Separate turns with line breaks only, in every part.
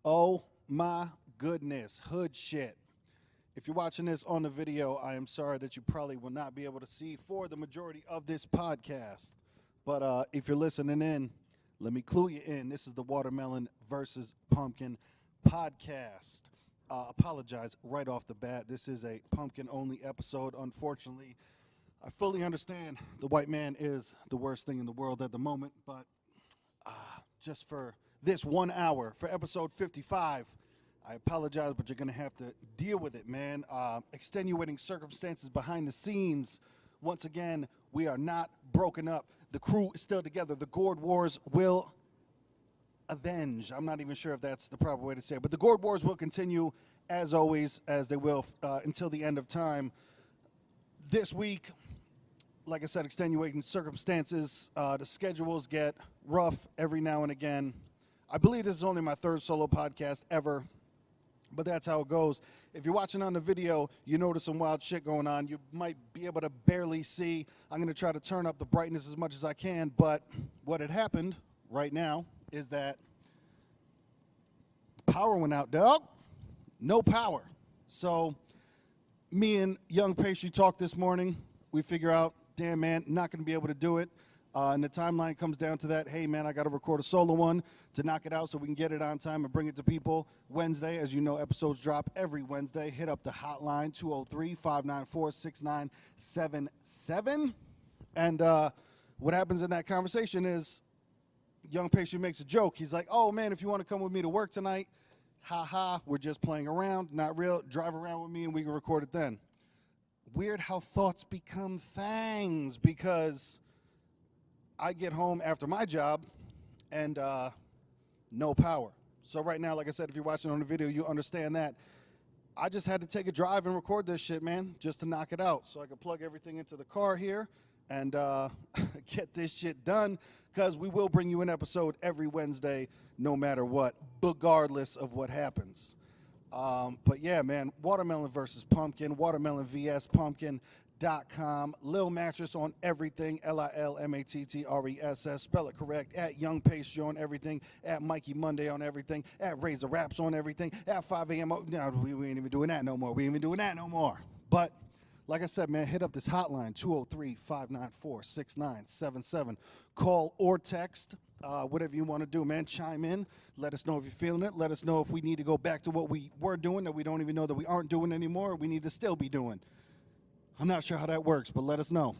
Oh my goodness, hood shit. If you're watching this on the video, I am sorry that you probably will not be able to see for the majority of this podcast. But if you're listening in, let me clue you in. This is the Watermelon versus Pumpkin podcast. Apologize right off the bat. This is a pumpkin-only episode. Unfortunately, I fully understand the white man is the worst thing in the world at the moment, but just for this 1 hour, for episode 55, I apologize, but you're going to have to deal with it, man. Extenuating circumstances behind the scenes. Once again, we are not broken up. The crew is still together. The Gourd Wars will avenge. I'm not even sure if that's the proper way to say it, but the Gourd Wars will continue, as always, as they will until the end of time. This week, like I said, extenuating circumstances. The schedules get rough every now and again. I believe this is only my third solo podcast ever, but that's how it goes. If you're watching on the video, you notice some wild shit going on. You might be able to barely see. I'm going to try to turn up the brightness as much as I can, but what had happened right now is that power went out, dog. No power. So me and Young Pastry talked this morning. We figure out, damn, man, not going to be able to do it. And the timeline comes down to that, hey, man, I got to record a solo one to knock it out so we can get it on time and bring it to people Wednesday. As you know, episodes drop every Wednesday. Hit up the hotline, 203-594-6977. And what happens in that conversation is Young Pastry makes a joke. He's like, oh, man, if you want to come with me to work tonight, ha-ha, we're just playing around, not real. Drive around with me and we can record it then. Weird how thoughts become things, because I get home after my job and no power. So right now, like I said, if you're watching on the video, you understand that. I just had to take a drive and record this shit, man, just to knock it out. So I could plug everything into the car here and get this shit done, because we will bring you an episode every Wednesday, no matter what, regardless of what happens. But yeah, man, Watermelon versus Pumpkin, Watermelon vs. Pumpkin.com. Lil Mattress on everything, LILMATTRESS. Spell it correct. At Young Pastry on everything. At Mikey Monday on everything. At Razor Raps on everything. At 5 a.m. No, we ain't even doing that no more. We ain't even doing that no more. But like I said, man, hit up this hotline, 203-594-6977. Call or text, whatever you want to do, man. Chime in. Let us know if you're feeling it. Let us know if we need to go back to what we were doing that we don't even know that we aren't doing anymore, or we need to still be doing. I'm not sure how that works, but let us know.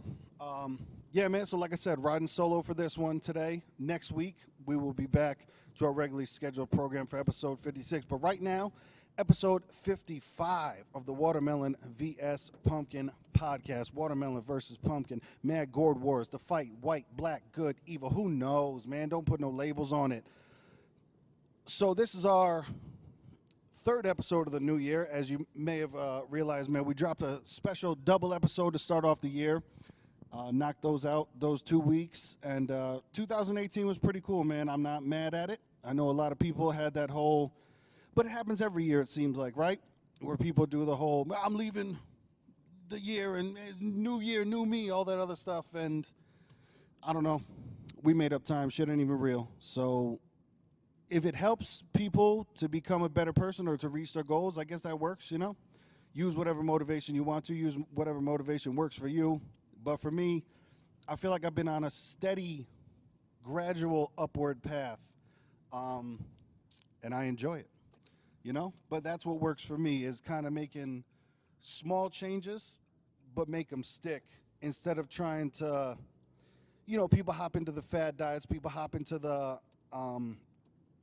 Yeah, man, so like I said, riding solo for this one today. Next week, we will be back to our regularly scheduled program for episode 56. But right now, episode 55 of the Watermelon vs. Pumpkin podcast. Watermelon versus Pumpkin. Mad Gourd Wars. The fight. White, black, good, evil. Who knows, man? Don't put no labels on it. So this is our third episode of the new year. As you may have realized, man, we dropped a special double episode to start off the year. Knocked those out those 2 weeks. And 2018 was pretty cool, man. I'm not mad at it. I know a lot of people had that whole, but it happens every year, it seems like, right? Where people do the whole, I'm leaving the year and new year, new me, all that other stuff. And I don't know. We made up time. Shit ain't even real. So if it helps people to become a better person or to reach their goals, I guess that works, you know? Use whatever motivation you want to. Use whatever motivation works for you. But for me, I feel like I've been on a steady, gradual upward path. And I enjoy it, you know? But that's what works for me, is kind of making small changes, but make them stick, instead of trying to, you know, people hop into the fad diets, people hop into the, I'm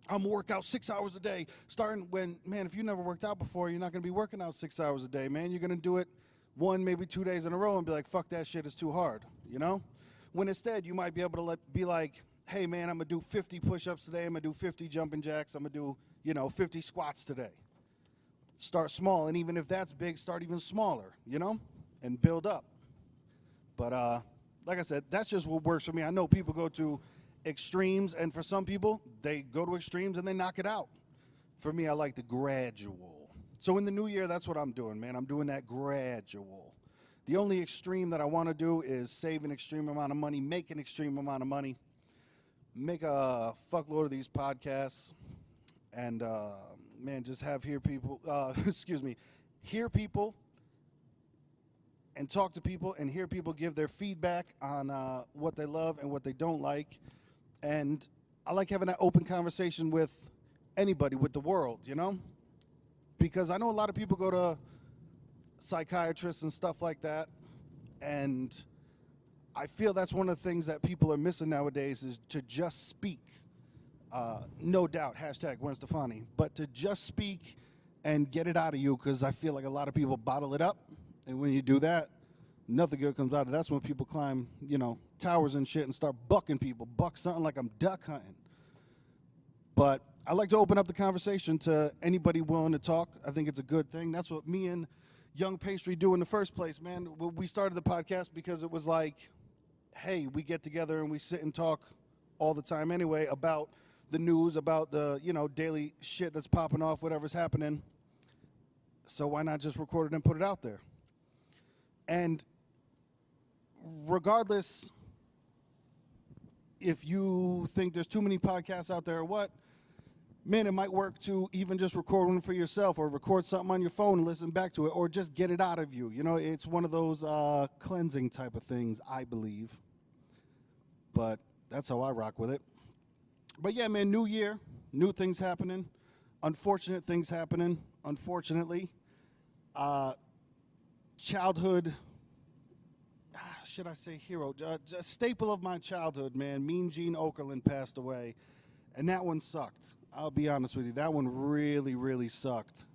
gonna work out 6 hours a day, starting when, man, if you never worked out before, you're not gonna be working out 6 hours a day, man. You're gonna do it 1, maybe 2 days in a row and be like, fuck that shit, is too hard, you know? When instead you might be able to be like, hey, man, I'm gonna do 50 push-ups today, I'm gonna do 50 jumping jacks, I'm gonna do, 50 squats today. Start small, and even if that's big, start even smaller, and build up. But like I said, that's just what works for me. I know people go to extremes, and for some people, they go to extremes and they knock it out. For me, I like the gradual. So in the new year, that's what I'm doing, man. I'm doing that gradual. The only extreme that I want to do is save an extreme amount of money, make an extreme amount of money, make a fuckload of these podcasts, and man, just hear people. Excuse me, hear people and talk to people and hear people give their feedback on what they love and what they don't like. And I like having that open conversation with anybody, with the world, you know? Because I know a lot of people go to psychiatrists and stuff like that, and I feel that's one of the things that people are missing nowadays is to just speak. No doubt, hashtag Gwen Stefani, but to just speak and get it out of you, because I feel like a lot of people bottle it up. And when you do that, nothing good comes out of it. That's when people climb, towers and shit and start bucking people. Buck something like I'm duck hunting. But I like to open up the conversation to anybody willing to talk. I think it's a good thing. That's what me and Young Pastry do in the first place, man. We started the podcast because it was like, hey, we get together and we sit and talk all the time anyway about the news, about the, daily shit that's popping off, whatever's happening. So why not just record it and put it out there? And regardless if you think there's too many podcasts out there or what, man, it might work to even just record one for yourself or record something on your phone and listen back to it or just get it out of you. It's one of those cleansing type of things, I believe. But that's how I rock with it. But yeah, man, new year, new things happening, unfortunate things happening, unfortunately. Childhood, should I say hero, a staple of my childhood, man, Mean Gene Okerlund passed away, and that one sucked. I'll be honest with you, that one really, really sucked.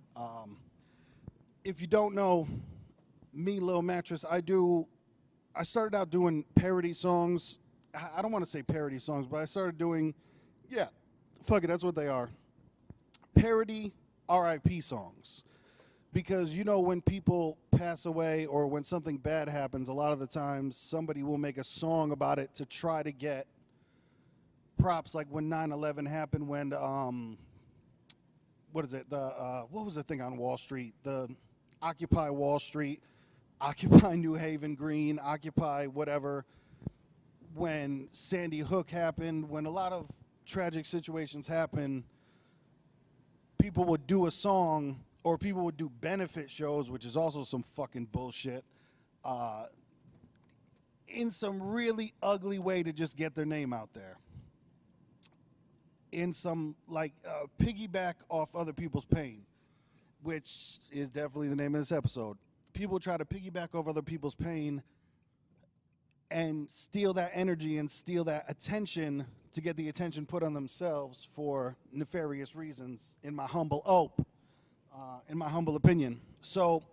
If you don't know me, Lil Mattress, I started out doing parody songs. I don't want to say parody songs, but I started doing, fuck it, that's what they are. Parody RIP songs. Because, when people pass away or when something bad happens, a lot of the times somebody will make a song about it to try to get props, like when 9/11 happened, when, what was the thing on Wall Street? The Occupy Wall Street, Occupy New Haven Green, Occupy whatever. When Sandy Hook happened, when a lot of tragic situations happen, people would do a song or people would do benefit shows, which is also some fucking bullshit, in some really ugly way to just get their name out there. In some, piggyback off other people's pain, which is definitely the name of this episode. People try to piggyback off other people's pain and steal that energy and steal that attention to get the attention put on themselves for nefarious reasons, in my humble opinion. So,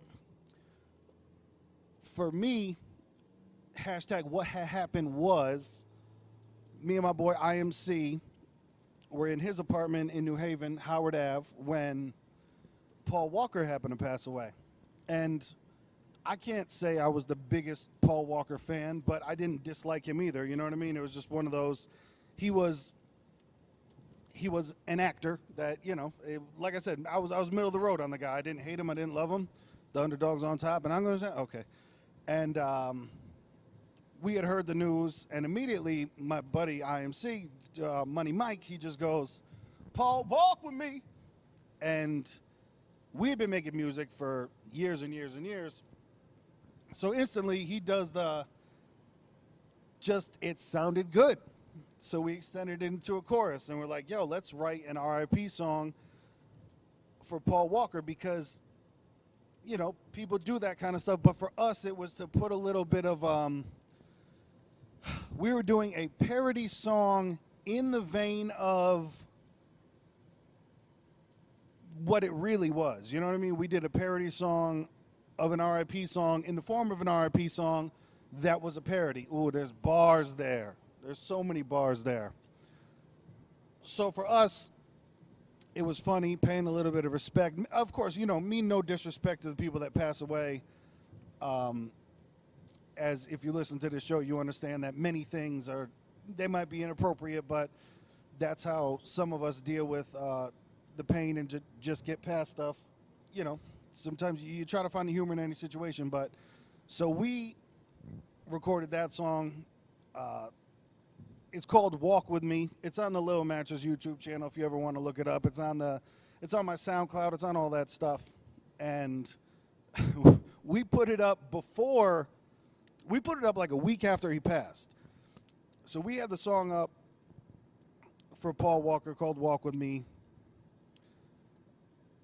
for me, hashtag what had happened was, me and my boy IMC were in his apartment in New Haven, Howard Ave, when Paul Walker happened to pass away. And I can't say I was the biggest Paul Walker fan, but I didn't dislike him either, you know what I mean? It was just one of those, he was an actor that, like I said, I was middle of the road on the guy. I didn't hate him, I didn't love him. The underdog's on top, and I'm going to say, okay. And we had heard the news, and immediately my buddy IMC, Money Mike, he just goes, Paul, walk with me. And we had been making music for years and years and years. So instantly he does it sounded good. So we extended it into a chorus, and we're like, yo, let's write an RIP song for Paul Walker because, people do that kind of stuff. But for us, it was to put a little bit of, we were doing a parody song in the vein of what it really was. You know what I mean? We did a parody song of an RIP song in the form of an RIP song that was a parody. Ooh, there's bars there. There's so many bars there. So for us, it was funny, paying a little bit of respect. Of course, mean no disrespect to the people that pass away. As if you listen to this show, you understand that many things they might be inappropriate, but that's how some of us deal with the pain and just get past stuff. Sometimes you try to find the humor in any situation, but so we recorded that song It's called Walk With Me. It's on the Little Mattress YouTube channel if you ever want to look it up. It's on my SoundCloud. It's on all that stuff. And we put it up like a week after he passed. So we had the song up for Paul Walker called Walk With Me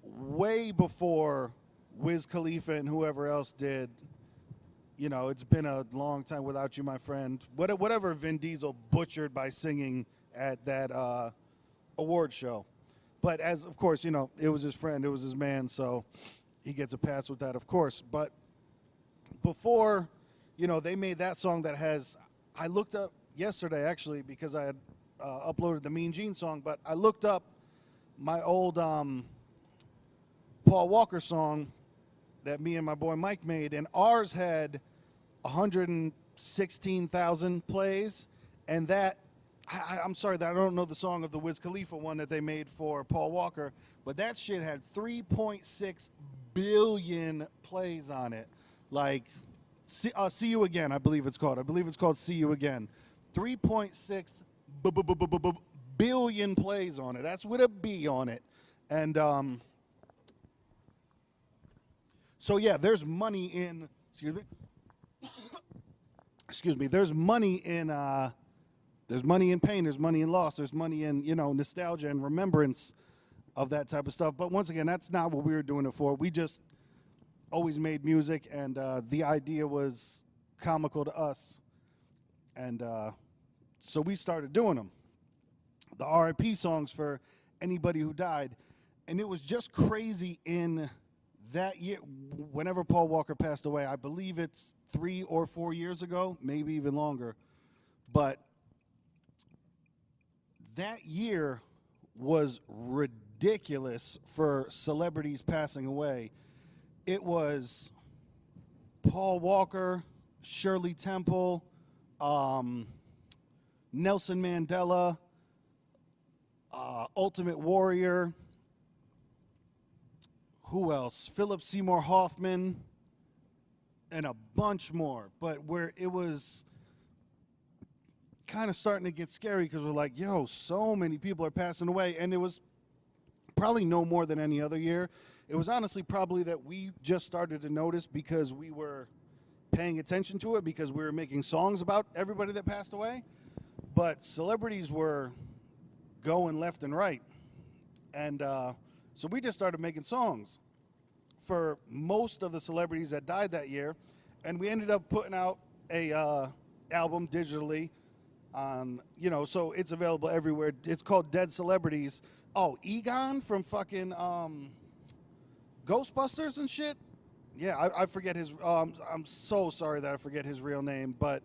way before Wiz Khalifa and whoever else did. You know, it's been a long time without you, my friend. Whatever Vin Diesel butchered by singing at that award show. But as, of course, you know, it was his friend, it was his man, so he gets a pass with that, of course. But before, you know, they made that song that has, I looked up yesterday, actually, because I had uploaded the Mean Gene song, but I looked up my old Paul Walker song that me and my boy Mike made, and ours had 116,000 plays, and that, I'm sorry that I don't know the song of the Wiz Khalifa one that they made for Paul Walker, but that shit had 3.6 billion plays on it. Like, See You Again, I believe it's called. I believe it's called See You Again. 3.6 billion plays on it. That's with a B on it. And so yeah, there's money in, excuse me, there's money in pain, there's money in loss, there's money in, you know, nostalgia and remembrance of that type of stuff. But once again, that's not what we were doing it for. We just always made music, and the idea was comical to us. And so we started doing them. The R.I.P. songs for anybody who died. And it was just crazy in that year, whenever Paul Walker passed away. I believe it's 3 or 4 years ago, maybe even longer. But that year was ridiculous for celebrities passing away. It was Paul Walker, Shirley Temple, Nelson Mandela, Ultimate Warrior, who else? Philip Seymour Hoffman, and a bunch more. But where it was kind of starting to get scary because we're like, yo, so many people are passing away. And it was probably no more than any other year. It was honestly probably that we just started to notice because we were paying attention to it, because we were making songs about everybody that passed away. But celebrities were going left and right. And so we just started making songs for most of the celebrities that died that year. And we ended up putting out a album digitally on, you know, so it's available everywhere. It's called Dead Celebrities. Oh, Egon from fucking Ghostbusters and shit? Yeah, I forget his, I'm so sorry that I forget his real name, but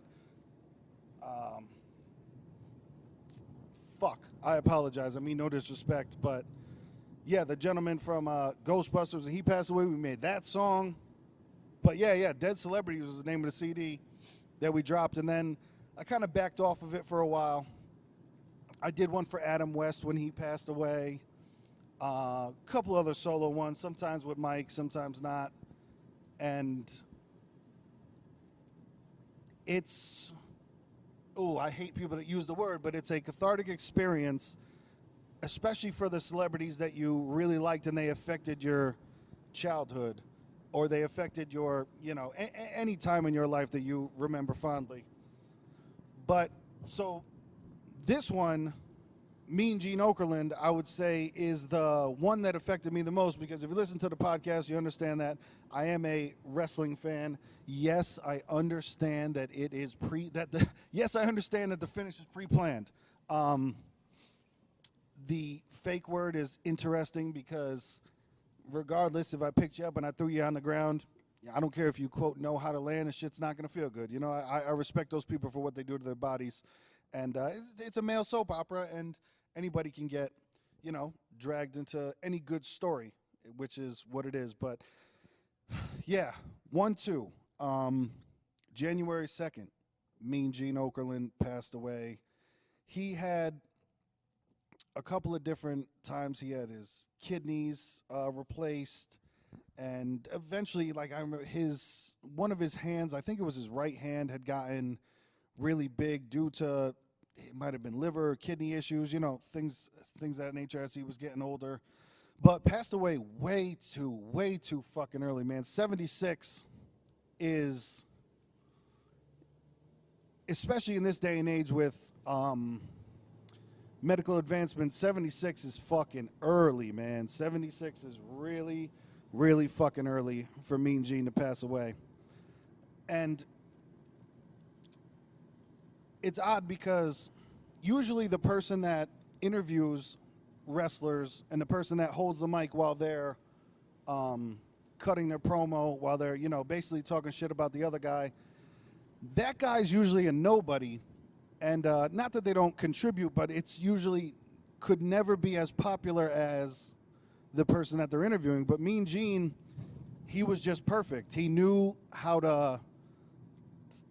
fuck, I apologize. I mean, no disrespect, but yeah, the gentleman from Ghostbusters, he passed away. We made that song. But yeah, Dead Celebrities was the name of the CD that we dropped, and then I kind of backed off of it for a while. I did one for Adam West when he passed away. A couple other solo ones, sometimes with Mike, sometimes not. And it's, I hate people that use the word, but it's a cathartic experience, especially for the celebrities that you really liked and they affected your childhood, or they affected your, you know, any time in your life that you remember fondly. But so this one, Mean Gene Okerlund, I would say is the one that affected me the most, because if you listen to the podcast, you understand that I am a wrestling fan. Yes, I understand that it is yes, I understand that the finish is pre-planned. The fake word is interesting because regardless, if I picked you up and I threw you on the ground, I don't care if you, quote, know how to land, and shit's not going to feel good. You know, I respect those people for what they do to their bodies. And it's a male soap opera, and anybody can get, you know, dragged into any good story, which is what it is. But, yeah, 1-2. January 2nd, Mean Gene Okerlund passed away. He had a couple of different times he had his kidneys replaced, and eventually, like, I remember one of his hands, I think it was his right hand, had gotten really big due to it might have been liver or kidney issues, you know, things of that nature as he was getting older. But passed away way too fucking early, man. 76 is, especially in this day and age with medical advancement, 76 is fucking early, man. 76 is really, really fucking early for Mean Gene to pass away. And it's odd because usually the person that interviews wrestlers and the person that holds the mic while they're cutting their promo, while they're, you know, basically talking shit about the other guy, that guy's usually a nobody. And not that they don't contribute, but it's usually could never be as popular as the person that they're interviewing. But Mean Gene, he was just perfect. He knew how to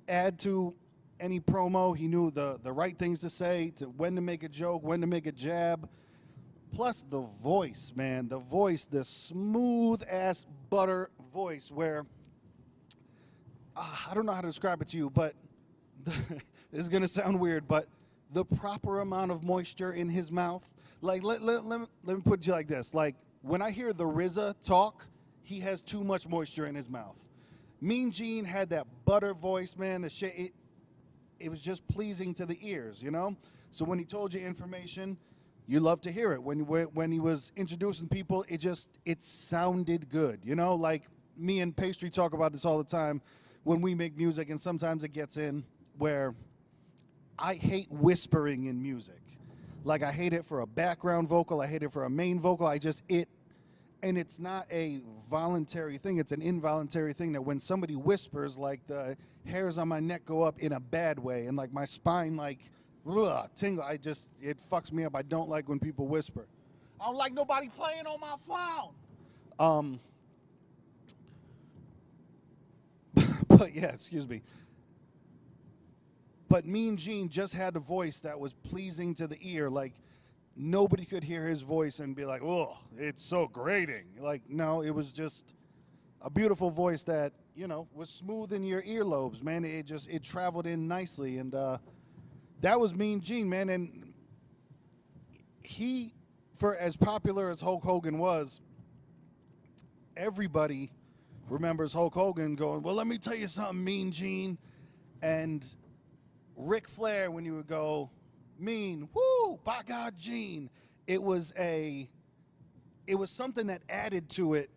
add to any promo. He knew the right things to say, to when to make a joke, when to make a jab. Plus the voice, man. The voice, the smooth-ass butter voice where, I don't know how to describe it to you, but this is going to sound weird, but the proper amount of moisture in his mouth. Like, let me put it to you like this. Like, when I hear the RZA talk, he has too much moisture in his mouth. Mean Gene had that butter voice, man. The shit, it was just pleasing to the ears, you know? So when he told you information, you love to hear it. When he was introducing people, it sounded good, you know? Like, me and Pastry talk about this all the time when we make music, and sometimes it gets in where I hate whispering in music. Like, I hate it for a background vocal. I hate it for a main vocal. And it's not a voluntary thing. It's an involuntary thing that when somebody whispers, like, the hairs on my neck go up in a bad way, and like my spine, like, tingle. It fucks me up. I don't like when people whisper. I don't like nobody playing on my phone. But yeah, excuse me. But Mean Gene just had a voice that was pleasing to the ear. Like, nobody could hear his voice and be like, oh, it's so grating. Like, no, it was just a beautiful voice that, you know, was smooth in your earlobes, man. It traveled in nicely. And that was Mean Gene, man. And he, for as popular as Hulk Hogan was, everybody remembers Hulk Hogan going, well, let me tell you something, Mean Gene. And Ric Flair, when you would go, Mean, woo, by God, Gene. It was something that added to it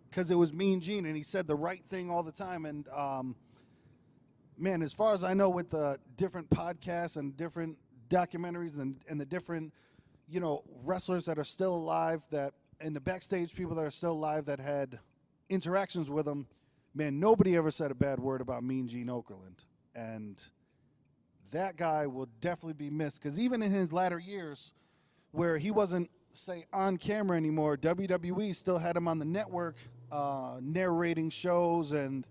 because it was Mean Gene, and he said the right thing all the time. And man, as far as I know, with the different podcasts and different documentaries and the different, you know, wrestlers that are still alive, and the backstage people that are still alive that had interactions with him, man, nobody ever said a bad word about Mean Gene Okerlund. And that guy will definitely be missed, because even in his latter years, where he wasn't, say, on camera anymore, WWE still had him on the network, narrating shows and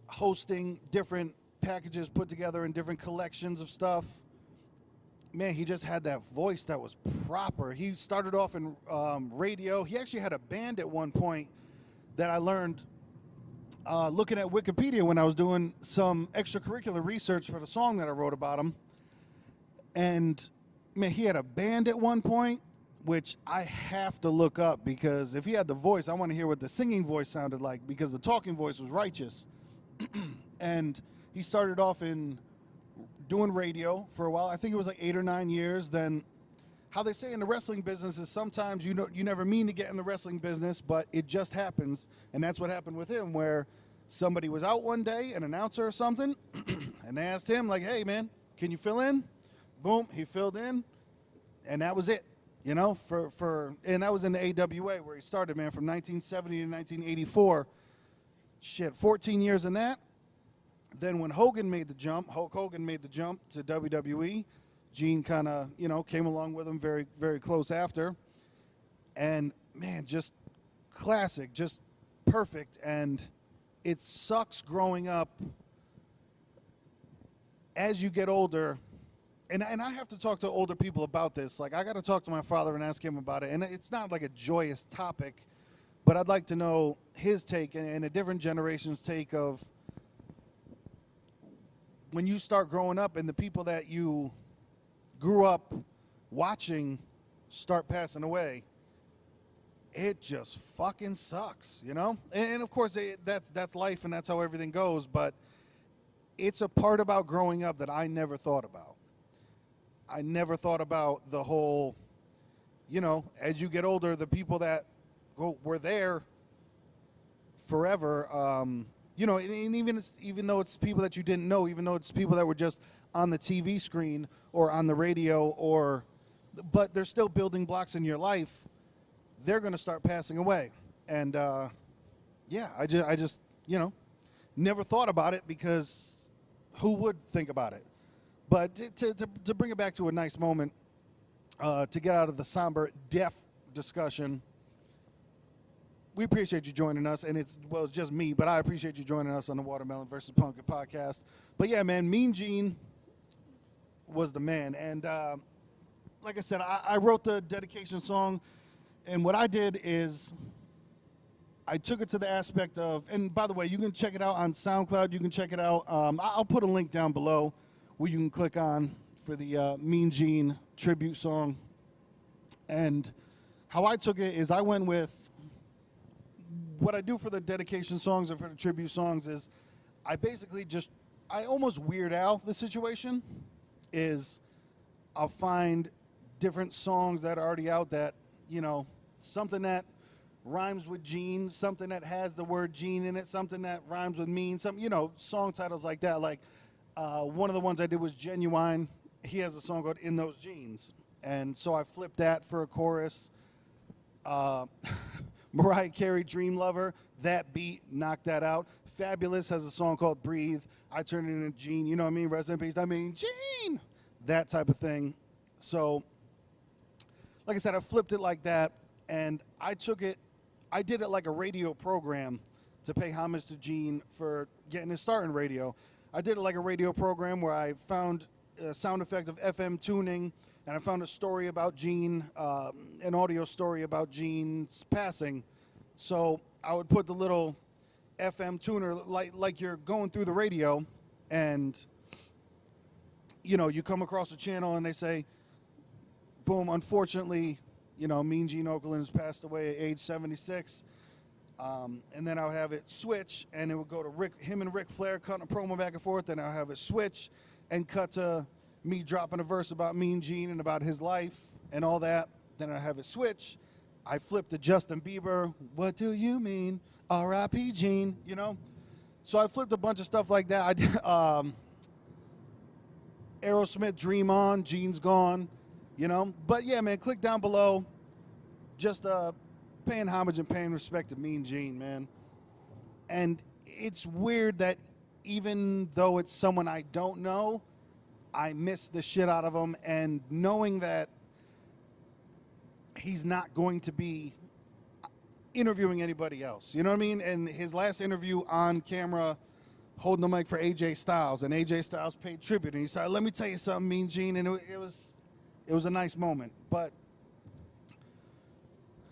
hosting different packages put together in different collections of stuff. Man, he just had that voice that was proper. He started off in radio. He actually had a band at one point that I learned looking at Wikipedia when I was doing some extracurricular research for the song that I wrote about him. And, man, he had a band at one point, which I have to look up, because if he had the voice, I want to hear what the singing voice sounded like, because the talking voice was righteous. And he started off in doing radio for a while. I think it was like 8 or 9 years. Then, how they say in the wrestling business is sometimes you never mean to get in the wrestling business, but it just happens. And that's what happened with him, where somebody was out one day, an announcer or something, and they asked him, like, hey, man, can you fill in? Boom, he filled in, and that was it. You know, and that was in the AWA where he started, man, from 1970 to 1984. Shit, 14 years in that. Then when Hulk Hogan made the jump to WWE, Gene kind of, you know, came along with him very, very close after. And, man, just classic, just perfect. And it sucks growing up as you get older. And I have to talk to older people about this. Like, I got to talk to my father and ask him about it. And it's not like a joyous topic, but I'd like to know his take and a different generation's take of when you start growing up and the people that you grew up watching start passing away, it just fucking sucks, you know? And of course, that's life and that's how everything goes, but it's a part about growing up that I never thought about. I never thought about the whole, you know, as you get older, the people that were there forever, you know, and even though it's people that you didn't know, even though it's people that were just on the TV screen or on the radio, but they're still building blocks in your life, they're going to start passing away. And, yeah, I just, you know, never thought about it because who would think about it? But to bring it back to a nice moment, to get out of the somber, deaf discussion, we appreciate you joining us, and it's just me, but I appreciate you joining us on the Watermelon versus Pumpkin podcast. But yeah, man, Mean Gene was the man, and like I said, I wrote the dedication song, and what I did is I took it to the aspect of, and by the way, you can check it out on SoundCloud. You can check it out. I'll put a link down below where you can click on for the Mean Gene tribute song. And how I took it is I went with, what I do for the dedication songs or for the tribute songs is I basically I almost Weird Al the situation. Is I'll find different songs that are already out that, you know, something that rhymes with Gene, something that has the word Gene in it, something that rhymes with mean, some, you know, song titles like that. Like one of the ones I did was Genuine. He has a song called In Those Jeans. And so I flipped that for a chorus. Mariah Carey, Dream Lover, that beat, knocked that out. Fabulous has a song called Breathe. I turned it into Gene, you know what I mean? Rest in peace, I mean Gene! That type of thing. So, like I said, I flipped it like that, and I did it like a radio program to pay homage to Gene for getting his start in radio. I did it like a radio program where I found a sound effect of FM tuning, and I found a story about Gene, an audio story about Gene's passing. So I would put the little FM tuner like you're going through the radio, and you know, you come across a channel and they say, boom, unfortunately, you know, Mean Gene Okerlund has passed away at age 76. And then I would have it switch, and it would go to him and Ric Flair cutting a promo back and forth. Then I'll have it switch and cut to me dropping a verse about Mean Gene and about his life and all that. Then I have it switch. I flip to Justin Bieber. What do you mean? R.I.P. Gene, you know? So I flipped a bunch of stuff like that. I did Aerosmith, Dream On, Gene's Gone, you know? But yeah, man, click down below. Just paying homage and paying respect to Mean Gene, man. And it's weird that even though it's someone I don't know, I miss the shit out of him, and knowing that he's not going to be interviewing anybody else. You know what I mean? And his last interview on camera, holding the mic for AJ Styles, and AJ Styles paid tribute, and he said, "Let me tell you something, Mean Gene," and it was a nice moment. But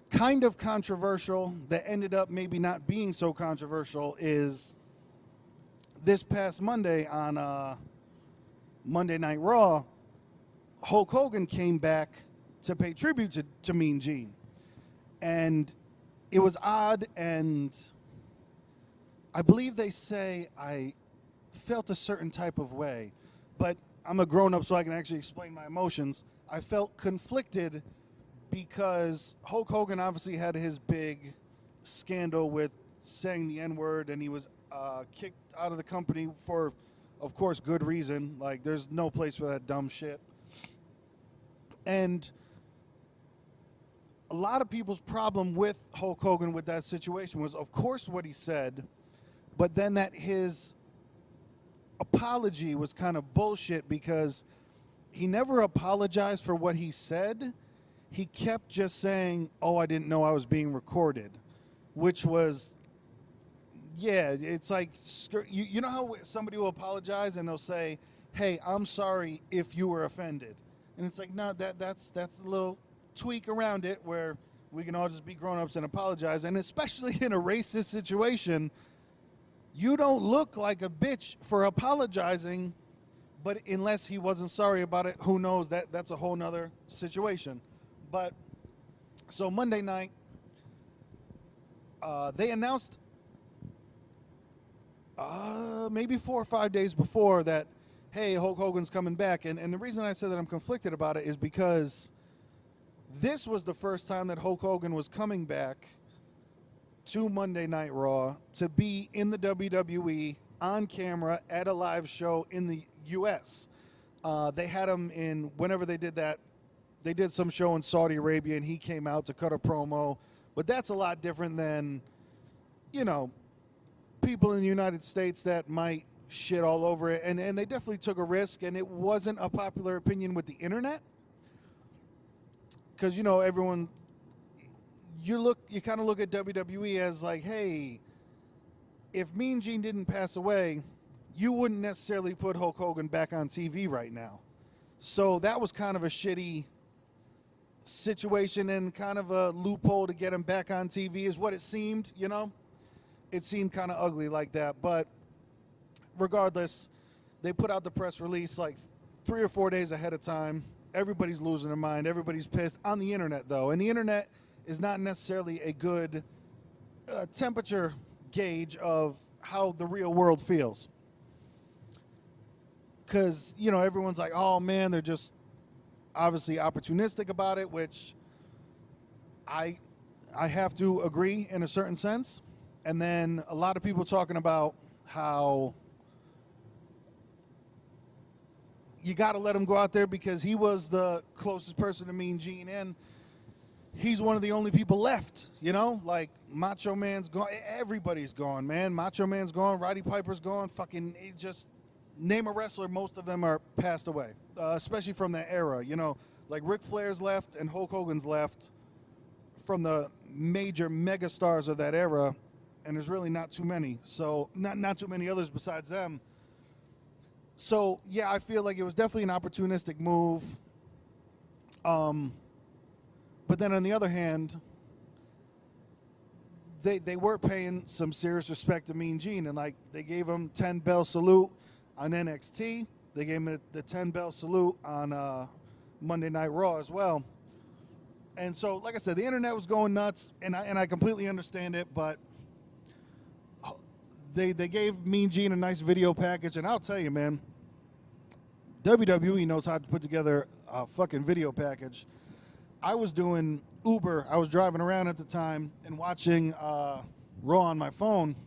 kind of controversial that ended up maybe not being so controversial is this past Monday on Monday Night Raw, Hulk Hogan came back to pay tribute to Mean Gene. And it was odd, and I believe they say I felt a certain type of way, but I'm a grown-up so I can actually explain my emotions. I felt conflicted because Hulk Hogan obviously had his big scandal with saying the N-word, and he was kicked out of the company for, of course, good reason. Like, there's no place for that dumb shit. And a lot of people's problem with Hulk Hogan with that situation was, of course, what he said, but then that his apology was kind of bullshit because he never apologized for what he said. He kept just saying, "Oh, I didn't know I was being recorded," which was, yeah, it's like, you know how somebody will apologize and they'll say, "Hey, I'm sorry if you were offended." And it's like, no, that's a little tweak around it where we can all just be grown-ups and apologize. And especially in a racist situation, you don't look like a bitch for apologizing But unless he wasn't sorry about it, who knows? That's a whole nother situation. But so Monday night, they announced maybe 4 or 5 days before that, hey, Hulk Hogan's coming back. And the reason I said that I'm conflicted about it is because this was the first time that Hulk Hogan was coming back to Monday Night Raw to be in the WWE on camera at a live show in the U.S. They had him in, whenever they did that, they did some show in Saudi Arabia, and he came out to cut a promo. But that's a lot different than, you know, people in the United States that might shit all over it. And they definitely took a risk, and it wasn't a popular opinion with the internet. Because, you know, everyone, you kind of look at WWE as like, hey, if Mean Gene didn't pass away, you wouldn't necessarily put Hulk Hogan back on TV right now. So that was kind of a shitty situation and kind of a loophole to get him back on TV is what it seemed, you know? It seemed kind of ugly like that. But regardless, they put out the press release like 3 or 4 days ahead of time. Everybody's losing their mind. Everybody's pissed on the internet, though. And the internet is not necessarily a good temperature gauge of how the real world feels. Because, you know, everyone's like, oh, man, they're just obviously opportunistic about it, which I have to agree in a certain sense. And then a lot of people talking about how you got to let him go out there because he was the closest person to Mean Gene, and he's one of the only people left, you know? Like, Macho Man's gone. Everybody's gone, man. Macho Man's gone. Roddy Piper's gone. Fucking just name a wrestler, most of them are passed away, especially from that era, you know? Like, Ric Flair's left and Hulk Hogan's left from the major mega stars of that era, and there's really not too many. So, not too many others besides them. So, yeah, I feel like it was definitely an opportunistic move. But then on the other hand, they were paying some serious respect to Mean Gene, and like they gave him 10-bell salute on NXT. They gave him the 10-bell salute on Monday Night Raw as well. And so, like I said, the internet was going nuts, and I completely understand it, but they gave Mean Gene a nice video package, and I'll tell you, man, WWE knows how to put together a fucking video package. I was doing Uber. I was driving around at the time and watching Raw on my phone,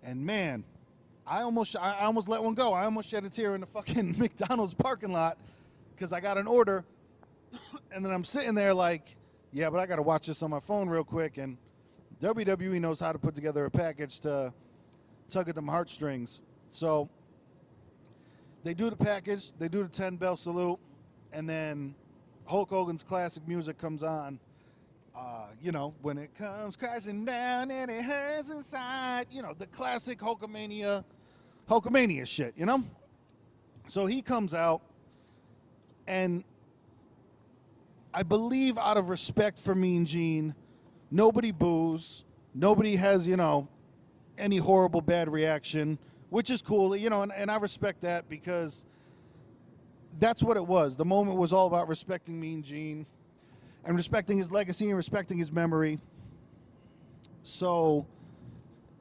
and man, I almost let one go. I almost shed a tear in the fucking McDonald's parking lot because I got an order, and then I'm sitting there like, yeah, but I got to watch this on my phone real quick, and WWE knows how to put together a package to tug at them heartstrings. So they do the package, they do the 10-bell salute, and then Hulk Hogan's classic music comes on. You know, when it comes crashing down and it hurts inside. You know, the classic Hulkamania shit, you know? So he comes out, and I believe out of respect for Mean Gene, nobody boos. Nobody has, you know, any horrible bad reaction, which is cool, you know, and I respect that because that's what it was. The moment was all about respecting Mean Gene and respecting his legacy and respecting his memory. So,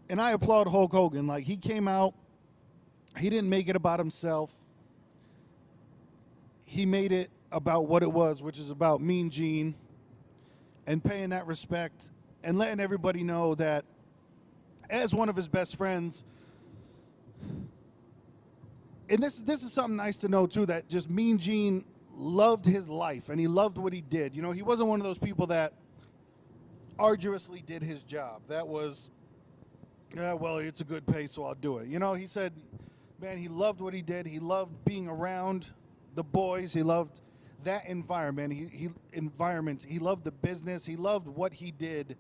and I applaud Hulk Hogan. Like, he came out, he didn't make it about himself. He made it about what it was, which is about Mean Gene and paying that respect and letting everybody know that as one of his best friends, and this is something nice to know, too, that just Mean Gene loved his life, and he loved what he did. You know, he wasn't one of those people that arduously did his job. That was, yeah, well, it's a good pay, so I'll do it. You know, he said, man, he loved what he did. He loved being around the boys. He loved that environment. He loved the business. He loved what he did.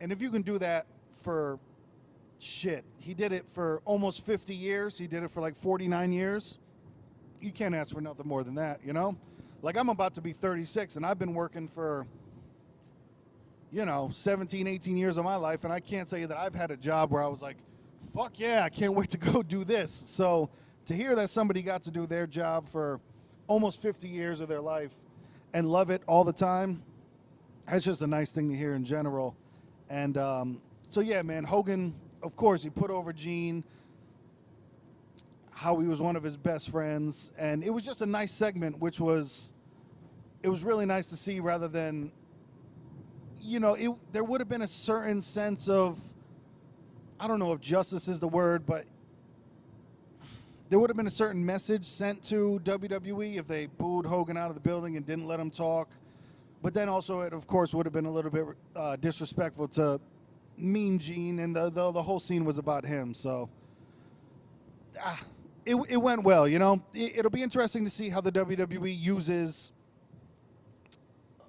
And if you can do that for shit, he did it for almost 50 years. He did it for like 49 years. You can't ask for nothing more than that, you know? Like, I'm about to be 36, and I've been working for, you know, 17, 18 years of my life, and I can't tell you that I've had a job where I was like, fuck yeah, I can't wait to go do this. So to hear that somebody got to do their job for almost 50 years of their life and love it all the time, that's just a nice thing to hear in general. And so, yeah, man, Hogan, of course, he put over Gene, how he was one of his best friends. And it was just a nice segment, it was really nice to see rather than, there would have been a certain sense of, I don't know if justice is the word, but there would have been a certain message sent to WWE if they booed Hogan out of the building and didn't let him talk. But then also it, of course, would have been a little bit disrespectful to Mean Gene, and the whole scene was about him. So it went well, It'll be interesting to see how the WWE uses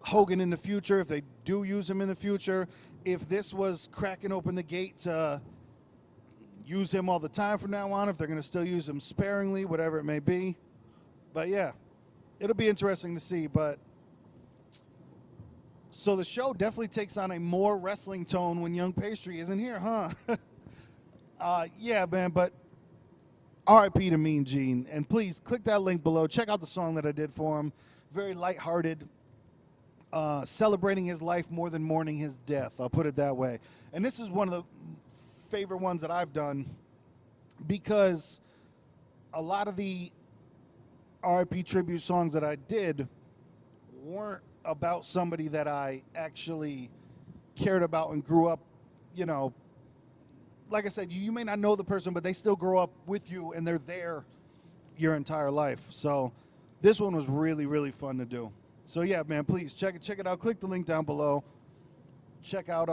Hogan in the future, if they do use him in the future, if this was cracking open the gate to use him all the time from now on, if they're going to still use him sparingly, whatever it may be. But yeah, it'll be interesting to see. But so the show definitely takes on a more wrestling tone when Young Pastry isn't here, huh? Yeah, man, but RIP to Mean Gene. And please click that link below. Check out the song that I did for him. Very lighthearted, celebrating his life more than mourning his death. I'll put it that way. And this is one of the favorite ones that I've done because a lot of the RIP tribute songs that I did weren't about somebody that I actually cared about and grew up, like I said, you may not know the person, but they still grow up with you and they're there your entire life. So this one was really, really fun to do. So yeah, man, please check it out. Click the link down below. Check out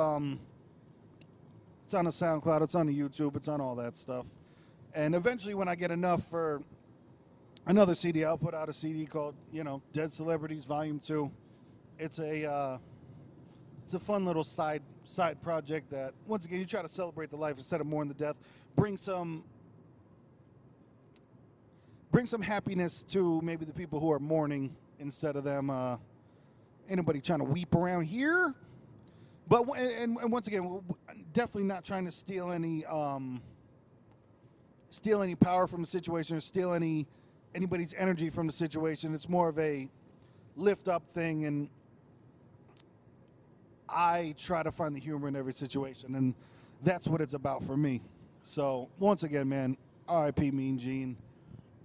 it's on the SoundCloud, it's on the YouTube, it's on all that stuff. And eventually when I get enough for another CD, I'll put out a CD called, Dead Celebrities Volume 2. It's a fun little side project that, once again, you try to celebrate the life instead of mourn the death. Bring some happiness to maybe the people who are mourning instead of them, anybody trying to weep around here. But and once again, definitely not trying to steal any power from the situation or steal anybody's energy from the situation. It's more of a lift up thing, and I try to find the humor in every situation, and that's what it's about for me. So once again, man, R.I.P. Mean Gene.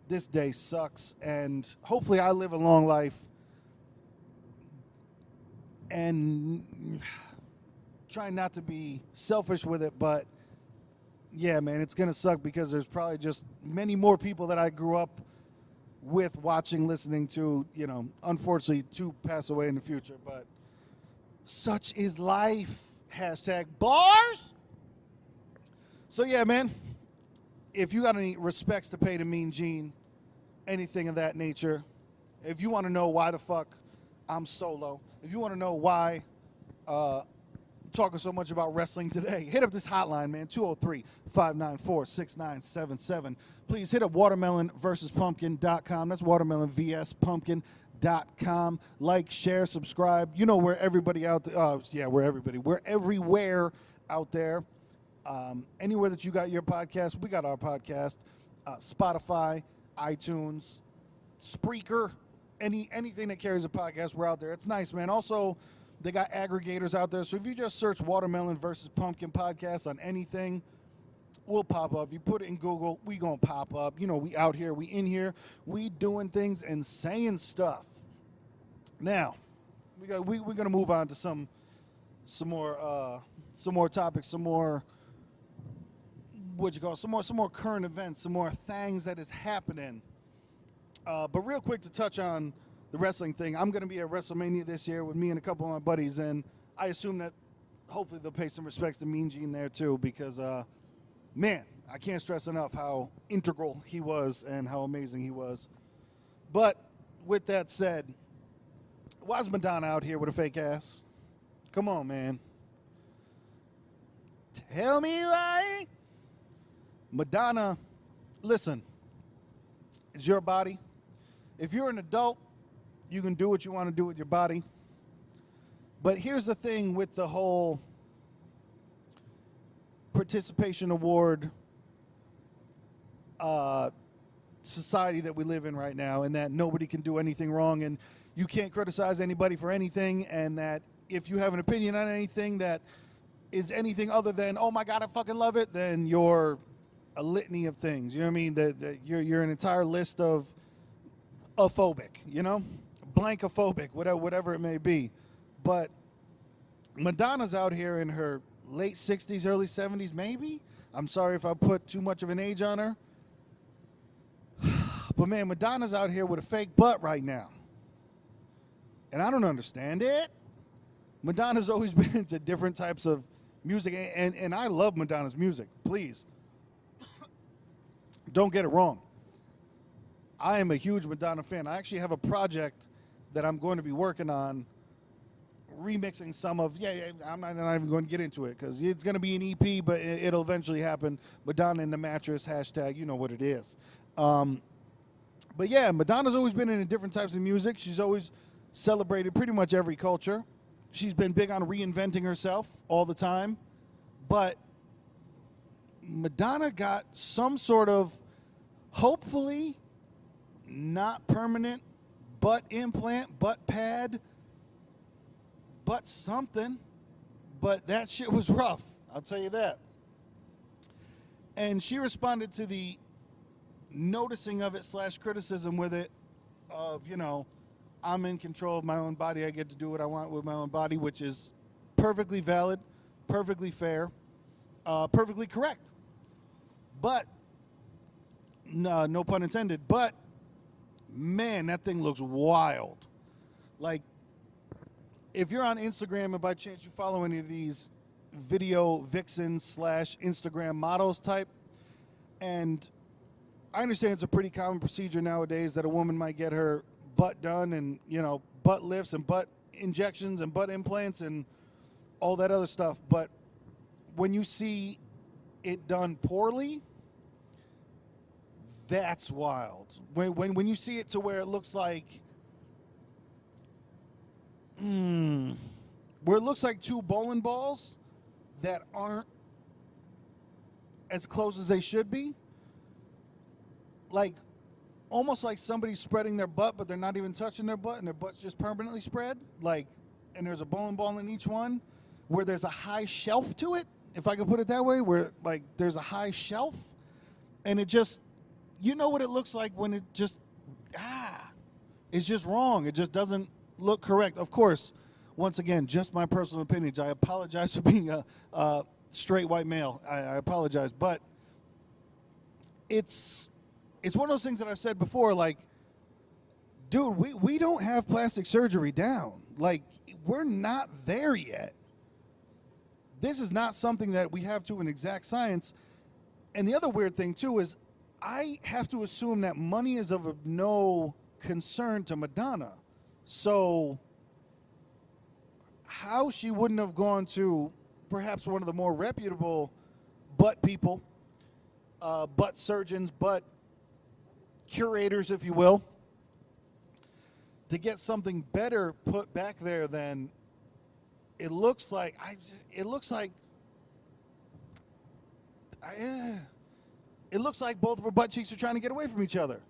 This day sucks, and hopefully I live a long life and trying not to be selfish with it, but yeah, man, it's going to suck because there's probably just many more people that I grew up with, watching, listening to, unfortunately, to pass away in the future. But such is life. #bars. So yeah, man, if you got any respects to pay to Mean Gene, anything of that nature, if you want to know why the fuck I'm solo, if you want to know why talking so much about wrestling today, hit up this hotline, man, 203-594-6977. Please hit up watermelonversuspumpkin.com. That's watermelonvspumpkin.com. Like, share, subscribe. We're everybody out there. We're everywhere out there. Anywhere that you got your podcast, we got our podcast. Spotify, iTunes, Spreaker, anything that carries a podcast, we're out there. It's nice, man. Also, they got aggregators out there. So if you just search Watermelon versus Pumpkin podcast on anything, we'll pop up. If you put it in Google, we gonna pop up. We out here, we in here, we doing things and saying stuff. Now, we're gonna move on to some more topics, some more some more current events, some more things that is happening. But real quick to touch on the wrestling thing, I'm going to be at WrestleMania this year with me and a couple of my buddies, and I assume that hopefully they'll pay some respects to Mean Gene there too, because, man, I can't stress enough how integral he was and how amazing he was. But with that said, why is Madonna out here with a fake ass? Come on, man. Tell me why. Madonna, listen, it's your body. If you're an adult, you can do what you want to do with your body. But here's the thing with the whole participation award society that we live in right now, and that nobody can do anything wrong, and you can't criticize anybody for anything, and that if you have an opinion on anything that is anything other than, oh my God, I fucking love it, then you're a litany of things. You know what I mean? That you're an entire list of aphobic, you know? Blankophobic, whatever it may be. But Madonna's out here in her late 60s, early 70s, maybe? I'm sorry if I put too much of an age on her. But man, Madonna's out here with a fake butt right now. And I don't understand it. Madonna's always been into different types of music, and I love Madonna's music, please. Don't get it wrong. I am a huge Madonna fan. I actually have a project that I'm going to be working on, remixing some of, I'm not even going to get into it because it's going to be an EP, but it'll eventually happen. Madonna in the mattress, hashtag, you know what it is. But yeah, Madonna's always been in different types of music. She's always celebrated pretty much every culture. She's been big on reinventing herself all the time. But Madonna got some sort of, hopefully, not permanent butt implant, butt pad, butt something. But that shit was rough, I'll tell you that. And she responded to the noticing of it / criticism with it of, you know, I'm in control of my own body. I get to do what I want with my own body, which is perfectly valid, perfectly fair, perfectly correct. But, no pun intended, but, man, that thing looks wild. Like, if you're on Instagram and by chance you follow any of these video vixens / Instagram models type, and I understand it's a pretty common procedure nowadays that a woman might get her butt done and, you know, butt lifts and butt injections and butt implants and all that other stuff. But when you see it done poorly, that's wild. When you see it to where it looks like, where it looks like two bowling balls that aren't as close as they should be, like almost like somebody's spreading their butt, but they're not even touching their butt, and their butt's just permanently spread. Like, and there's a bowling ball in each one, where there's a high shelf to it, if I could put it that way, where like there's a high shelf, and it just, you know what it looks like when it just, it's just wrong. It just doesn't look correct. Of course, once again, just my personal opinions. I apologize for being a straight white male. I apologize, but it's one of those things that I've said before, like, dude, we don't have plastic surgery down. Like, we're not there yet. This is not something that we have to an exact science. And the other weird thing, too, is I have to assume that money is of no concern to Madonna. So how she wouldn't have gone to perhaps one of the more reputable butt people, butt surgeons, butt curators, if you will, to get something better put back there than it looks like. It looks like both of her butt cheeks are trying to get away from each other.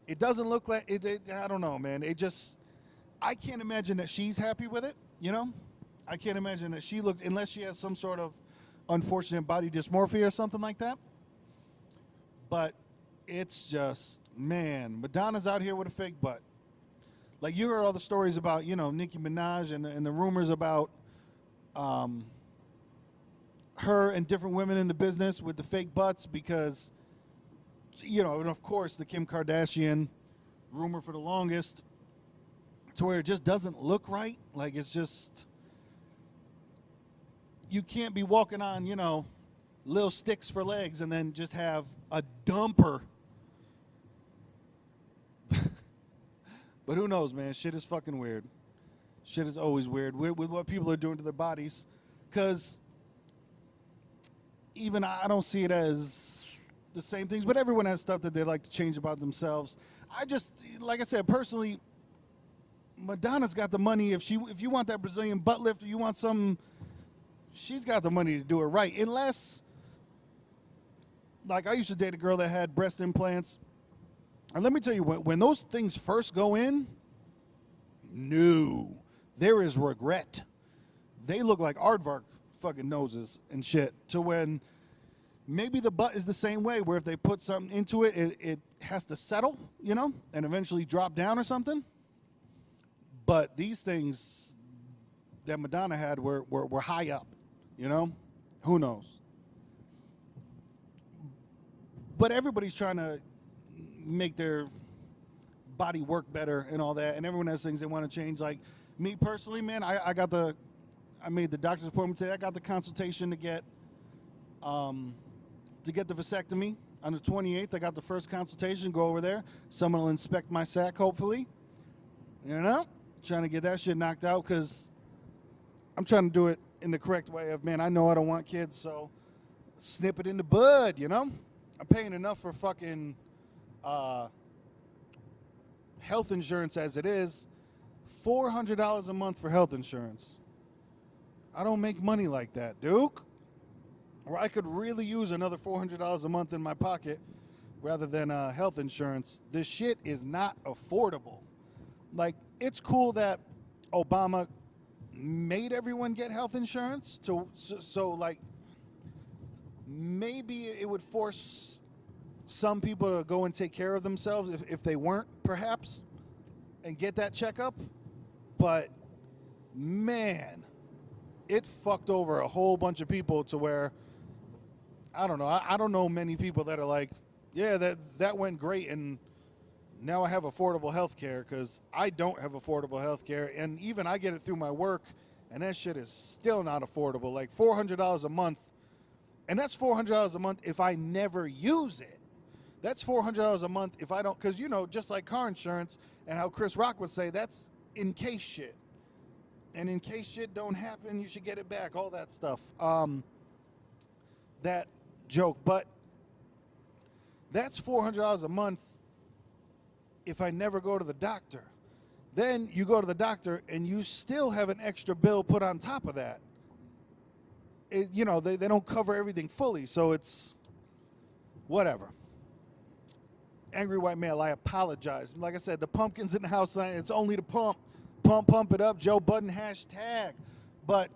It doesn't look like it. I don't know, man. I can't imagine that she's happy with it. You know, I can't imagine that she looks, unless she has some sort of unfortunate body dysmorphia or something like that. But it's just, man, Madonna's out here with a fake butt. Like, you heard all the stories about, you know, Nicki Minaj and the rumors about her and different women in the business with the fake butts because, you know, and of course the Kim Kardashian rumor for the longest, to where it just doesn't look right. Like, it's just, you can't be walking on, you know, little sticks for legs and then just have a dumper. But who knows, man? Shit is fucking weird. Shit is always weird with what people are doing to their bodies. Because even I don't see it as the same things, but everyone has stuff that they like to change about themselves. I just, like I said, personally, Madonna's got the money. If you want that Brazilian butt lift, or you want some, she's got the money to do it right. Unless, like, I used to date a girl that had breast implants, And let me tell you, when those things first go in, no, there is regret. They look like aardvark fucking noses and shit. To when maybe the butt is the same way, where if they put something into it, it has to settle, you know, and eventually drop down or something. But these things that Madonna had were high up, you know? Who knows? But everybody's trying to make their body work better and all that, and everyone has things they want to change. Like me personally, man, I made the doctor's appointment today. I got the consultation to get the vasectomy on the 28th. I got the first consultation. Go over there. Someone will inspect my sack, hopefully. You know, trying to get that shit knocked out because I'm trying to do it in the correct way of, man, I know I don't want kids, so snip it in the bud, you know? I'm paying enough for fucking health insurance as it is. $400 a month for health insurance. I don't make money like that, Duke. Or I could really use another $400 a month in my pocket rather than health insurance. This shit is not affordable. Like, it's cool that Obama made everyone get health insurance. So like, maybe it would force some people to go and take care of themselves if they weren't, perhaps, and get that checkup. But, man, it fucked over a whole bunch of people to where, I don't know. I don't know many people that are like, yeah, that went great, and now I have affordable health care, because I don't have affordable health care, and even I get it through my work, and that shit is still not affordable. Like $400 a month, and that's $400 a month if I never use it. That's $400 a month if I don't, because, you know, just like car insurance and how Chris Rock would say, that's in case shit. And in case shit don't happen, you should get it back, all that stuff. That joke. But that's $400 a month if I never go to the doctor. Then you go to the doctor and you still have an extra bill put on top of that. You know, they don't cover everything fully, so it's whatever. Angry white male, I apologize. Like I said, the pumpkin's in the house tonight. It's only the pump. Pump it up, Joe Budden hashtag. But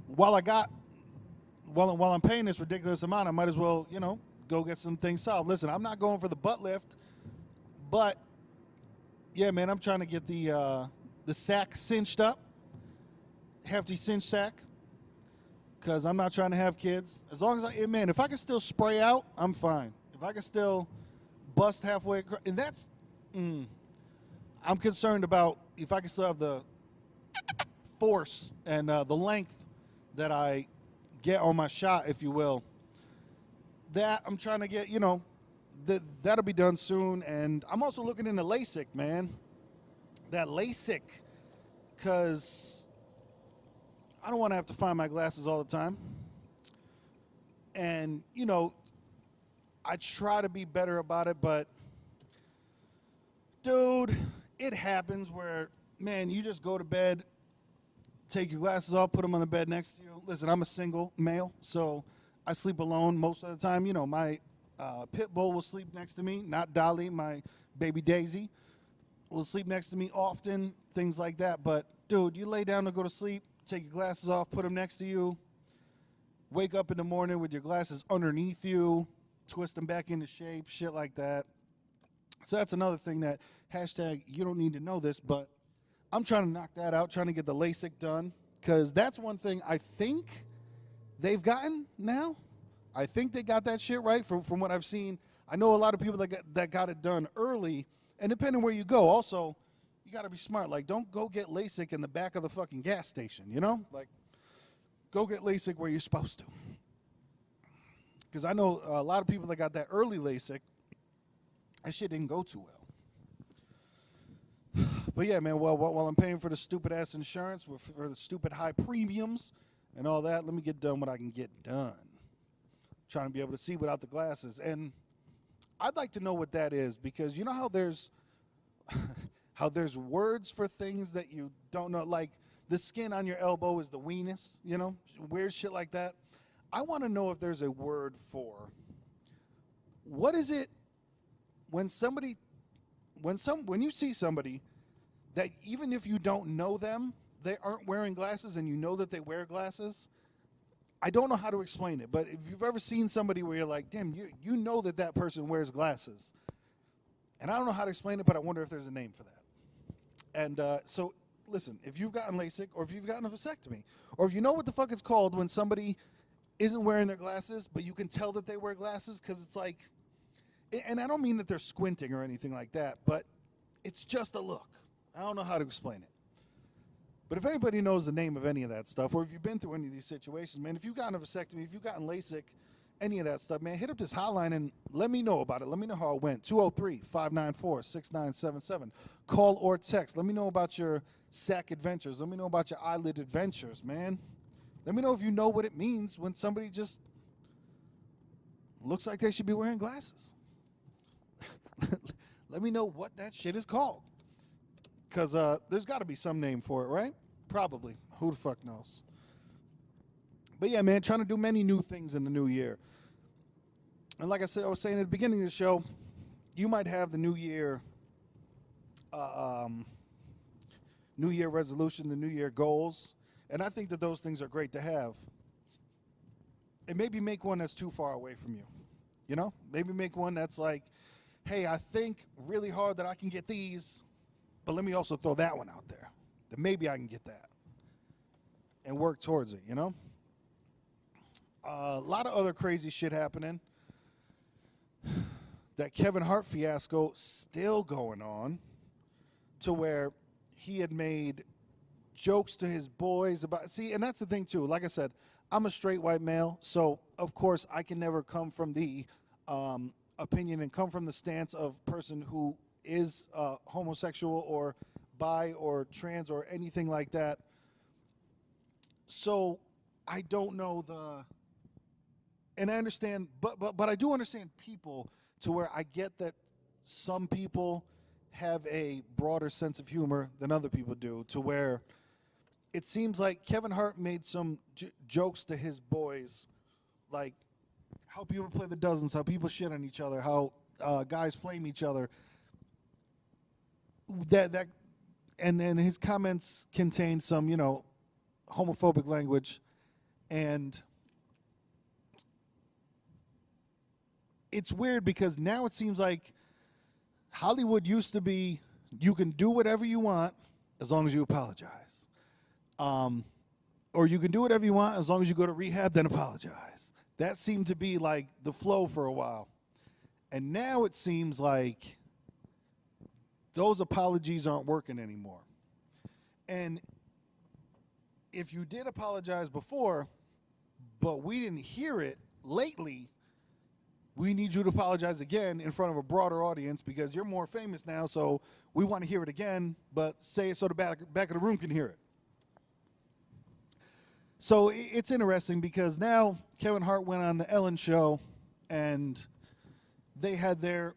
while I'm paying this ridiculous amount, I might as well, you know, go get some things solved. Listen, I'm not going for the butt lift, but yeah, man, I'm trying to get the sack cinched up, hefty cinch sack, because I'm not trying to have kids. As long as man, if I can still spray out, I'm fine. If I can still bust halfway across, and that's, I'm concerned about if I can still have the force and the length that I get on my shot, if you will. That I'm trying to get, you know, that'll be done soon. And I'm also looking into LASIK, man. That LASIK, because I don't want to have to find my glasses all the time. And, you know, I try to be better about it, but, dude, it happens where, man, you just go to bed, take your glasses off, put them on the bed next to you. Listen, I'm a single male, so I sleep alone most of the time. You know, my pit bull will sleep next to me, not Dolly, my baby Daisy, will sleep next to me often, things like that. But, dude, you lay down to go to sleep, take your glasses off, put them next to you, wake up in the morning with your glasses underneath you, twist them back into shape, shit like that. So that's another thing that, hashtag, you don't need to know this, but I'm trying to knock that out, trying to get the LASIK done, because that's one thing I think they've gotten now. I think they got that shit right from what I've seen. I know a lot of people that got it done early, and depending where you go, also, you got to be smart. Like, don't go get LASIK in the back of the fucking gas station, you know? Like, go get LASIK where you're supposed to. Because I know a lot of people that got that early LASIK, that shit didn't go too well. But yeah, man, while I'm paying for the stupid-ass insurance, for the stupid high premiums and all that, let me get done what I can get done. Trying to be able to see without the glasses. And I'd like to know what that is, because you know how there's words for things that you don't know, like the skin on your elbow is the weenus, you know, weird shit like that. I want to know if there's a word for, what is it when you see somebody that even if you don't know them, they aren't wearing glasses and you know that they wear glasses, I don't know how to explain it, but if you've ever seen somebody where you're like, damn, you know that person wears glasses. And I don't know how to explain it, but I wonder if there's a name for that. And so, listen, if you've gotten LASIK or if you've gotten a vasectomy, or if you know what the fuck it's called when somebody isn't wearing their glasses, but you can tell that they wear glasses because it's like, and I don't mean that they're squinting or anything like that, but it's just a look. I don't know how to explain it. But if anybody knows the name of any of that stuff, or if you've been through any of these situations, man, if you've gotten a vasectomy, if you've gotten LASIK, any of that stuff, man, hit up this hotline and let me know about it. Let me know how it went. 203-594-6977. Call or text. Let me know about your sack adventures. Let me know about your eyelid adventures, man. Let me know if you know what it means when somebody just looks like they should be wearing glasses. Let me know what that shit is called. Because there's got to be some name for it, right? Probably. Who the fuck knows? But yeah, man, trying to do many new things in the new year. And like I said, I was saying at the beginning of the show, you might have the New Year resolution, the New Year goals. And I think that those things are great to have. And maybe make one that's too far away from you. You know? Maybe make one that's like, hey, I think really hard that I can get these, but let me also throw that one out there. That maybe I can get that. And work towards it, you know? A lot of other crazy shit happening. That Kevin Hart fiasco still going on, to where he had made jokes to his boys about, see, and that's the thing too. Like I said, I'm a straight white male, so of course I can never come from the opinion and come from the stance of person who is homosexual or bi or trans or anything like that. So I don't know and I understand, but I do understand people, to where I get that some people have a broader sense of humor than other people do, to where it seems like Kevin Hart made some jokes to his boys, like how people play the dozens, how people shit on each other, how guys flame each other. And then his comments contain some, you know, homophobic language, and it's weird because now it seems like Hollywood used to be, you can do whatever you want as long as you apologize. Or you can do whatever you want as long as you go to rehab, then apologize. That seemed to be like the flow for a while. And now it seems like those apologies aren't working anymore. And if you did apologize before, but we didn't hear it lately, we need you to apologize again in front of a broader audience because you're more famous now, so we want to hear it again, but say it so the back of the room can hear it. So it's interesting because now Kevin Hart went on the Ellen show and they had their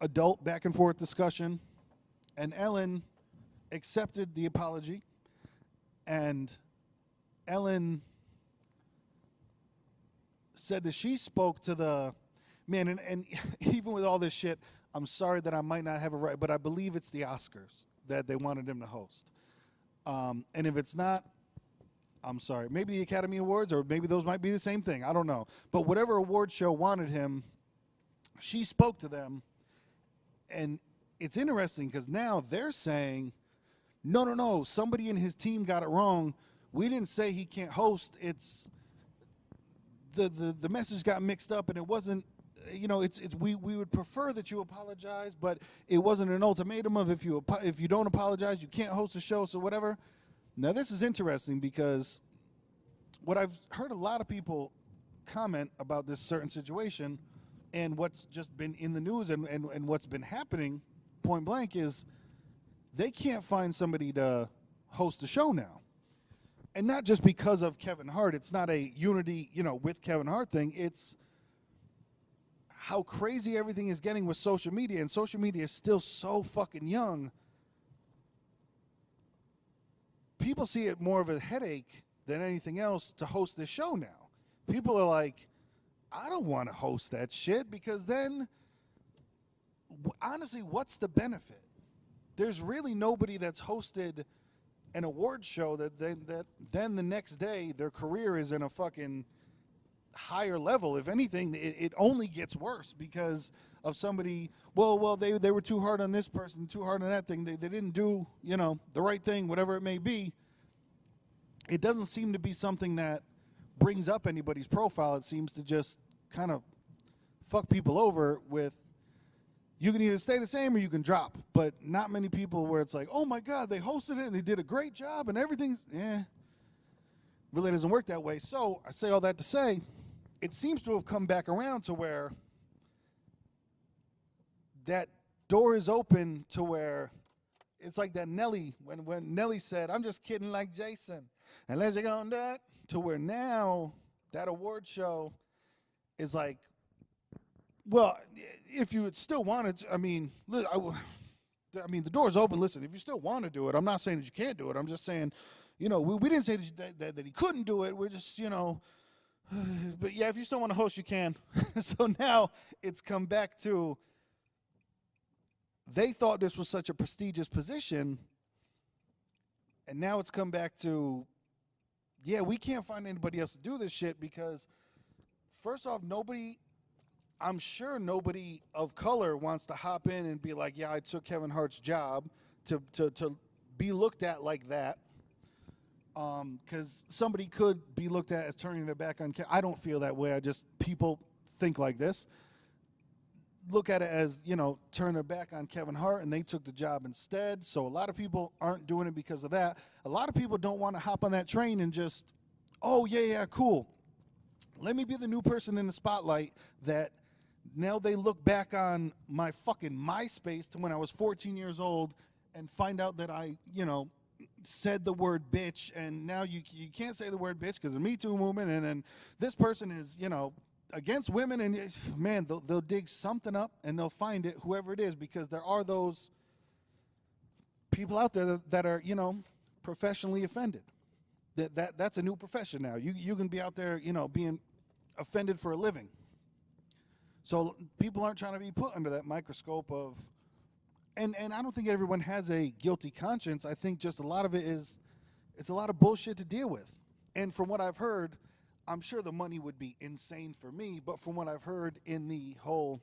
adult back and forth discussion, and Ellen accepted the apology, and Ellen said that she spoke to the man, and even with all this shit, I'm sorry that I might not have it right, but I believe it's the Oscars that they wanted him to host. And if it's not, I'm sorry. Maybe the Academy Awards, or maybe those might be the same thing. I don't know. But whatever award show wanted him, she spoke to them. And it's interesting because now they're saying, no, somebody in his team got it wrong. We didn't say he can't host. It's the message got mixed up, and it wasn't, you know, we would prefer that you apologize, but it wasn't an ultimatum of if you don't apologize, you can't host a show, so whatever. Now, this is interesting because what I've heard a lot of people comment about this certain situation and what's just been in the news and what's been happening point blank is they can't find somebody to host the show now. And not just because of Kevin Hart. It's not a unity, you know, with Kevin Hart thing. It's how crazy everything is getting with social media, and social media is still so fucking young. People see it more of a headache than anything else to host this show now. People are like, I don't want to host that shit because then honestly, what's the benefit? There's really nobody that's hosted an award show that then the next day their career is in a fucking higher level. If anything, it only gets worse because of somebody. Well, they were too hard on this person, too hard on that thing. They didn't do the right thing, whatever it may be. It doesn't seem to be something that brings up anybody's profile. It seems to just kind of fuck people over with. You can either stay the same or you can drop, but not many people where it's like, oh my God, they hosted it and they did a great job and everything's, really doesn't work that way. So I say all that to say, it seems to have come back around to where that door is open to where it's like that Nelly, when Nelly said, I'm just kidding like Jason, unless you're going that, to where now that award show is like, well, if you still wanted to, I mean, the door's open. Listen, if you still want to do it, I'm not saying that you can't do it. I'm just saying, we didn't say that he couldn't do it. We're just, but yeah, if you still want to host, you can. So now it's come back to, they thought this was such a prestigious position, and now it's come back to, yeah, we can't find anybody else to do this shit because, first off, I'm sure nobody of color wants to hop in and be like, yeah, I took Kevin Hart's job to be looked at like that. Because somebody could be looked at as turning their back on Kevin. I don't feel that way. People think like this. Look at it as, turn their back on Kevin Hart and they took the job instead. So a lot of people aren't doing it because of that. A lot of people don't want to hop on that train and just, oh, yeah, cool. Let me be the new person in the spotlight that now they look back on my fucking MySpace to when I was 14 years old and find out that I, said the word bitch, and now you can't say the word bitch because of the Me Too movement, and then this person is, against women, and man, they'll dig something up and they'll find it, whoever it is, because there are those people out there that are, professionally offended. That's a new profession now. You can be out there, being offended for a living. So people aren't trying to be put under that microscope of, and I don't think everyone has a guilty conscience. I think just a lot of it is, it's a lot of bullshit to deal with. And from what I've heard, I'm sure the money would be insane for me, but from what I've heard in the whole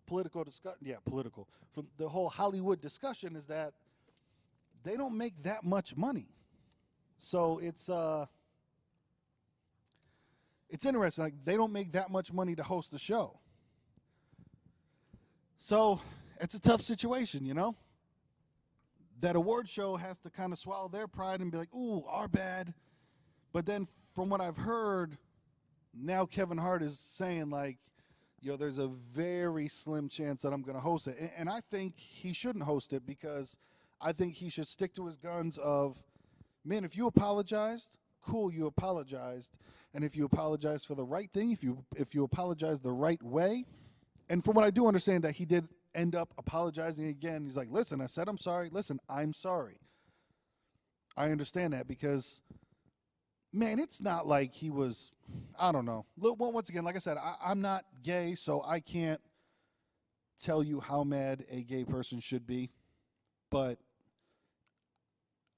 from the whole Hollywood discussion is that they don't make that much money. So it's interesting. Like, they don't make that much money to host the show. So it's a tough situation, That award show has to kind of swallow their pride and be like, ooh, our bad. But then from what I've heard, now Kevin Hart is saying like, there's a very slim chance that I'm going to host it. And I think he shouldn't host it because I think he should stick to his guns of, man, if you apologized, cool, you apologized. And if you apologize for the right thing, if you apologize the right way, and from what I do understand that he did end up apologizing again. He's like, listen, I said I'm sorry. Listen, I'm sorry. I understand that because, man, it's not like he was, I don't know. Once again, like I said, I'm not gay, so I can't tell you how mad a gay person should be. But,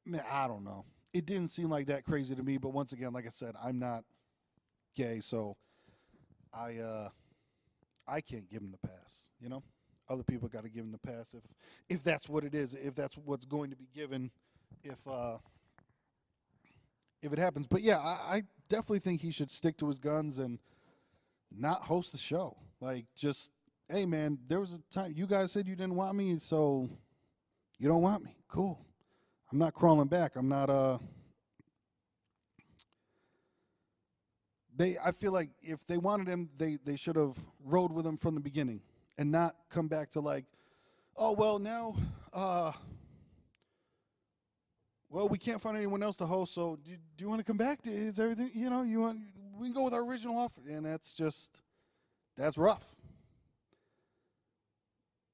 man, I don't know. It didn't seem like that crazy to me. But once again, like I said, I'm not gay, so I can't give him the pass, Other people got to give him the pass if that's what it is, if that's what's going to be given, if it happens. But yeah, I definitely think he should stick to his guns and not host the show. Like, just, hey man, there was a time you guys said you didn't want me, so you don't want me. Cool. I'm not crawling back. I'm not I feel like if they wanted him, they should have rode with him from the beginning and not come back to like, oh, well, now, we can't find anyone else to host, so do you want to come back? Is everything, we can go with our original offer. And that's rough.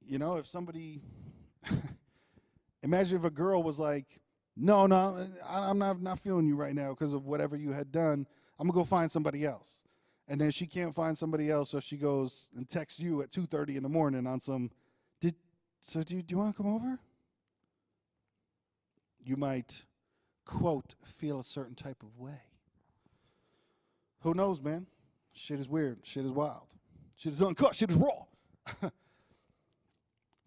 If somebody, imagine if a girl was like, no, I'm not feeling you right now because of whatever you had done. I'm going to go find somebody else. And then she can't find somebody else, so she goes and texts you at 2:30 in the morning on some, So do you want to come over? You might, quote, feel a certain type of way. Who knows, man? Shit is weird. Shit is wild. Shit is uncut. Shit is raw.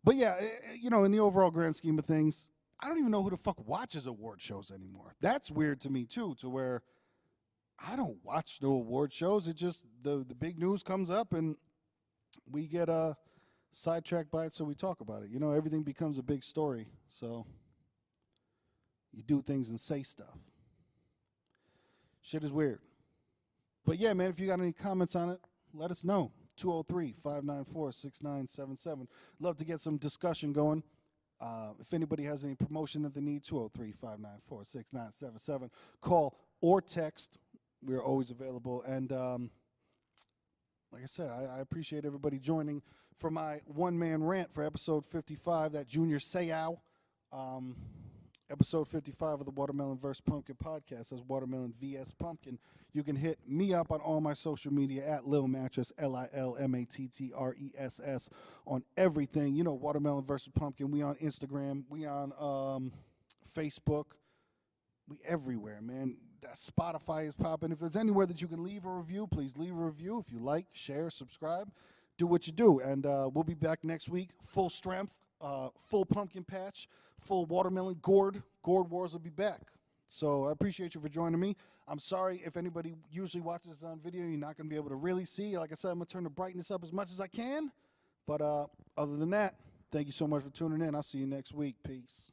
But yeah, in the overall grand scheme of things, I don't even know who the fuck watches award shows anymore. That's weird to me, too, to where I don't watch no award shows. It just, the big news comes up and we get sidetracked by it, so we talk about it. Everything becomes a big story, so you do things and say stuff. Shit is weird. But yeah, man, if you got any comments on it, let us know. 203-594-6977. Love to get some discussion going. If anybody has any promotion that they need, 203-594-6977. Call or text. We're always available. And like I said, I appreciate everybody joining for my one-man rant for episode 55, that Junior Seau. Episode 55 of the Watermelon vs. Pumpkin podcast. That's Watermelon vs. Pumpkin. You can hit me up on all my social media at Lil Mattress, LILMATTRESS, on everything. Watermelon vs. Pumpkin. We on Instagram. We on Facebook. We everywhere, man. That Spotify is popping. If there's anywhere that you can leave a review, please leave a review. If you like, share, subscribe, do what you do. And we'll be back next week, full strength, full pumpkin patch, full watermelon. Gourd Wars will be back. So I appreciate you for joining me. I'm sorry if anybody usually watches this on video, you're not going to be able to really see. Like I said, I'm going to turn the brightness up as much as I can. But other than that, thank you so much for tuning in. I'll see you next week. Peace.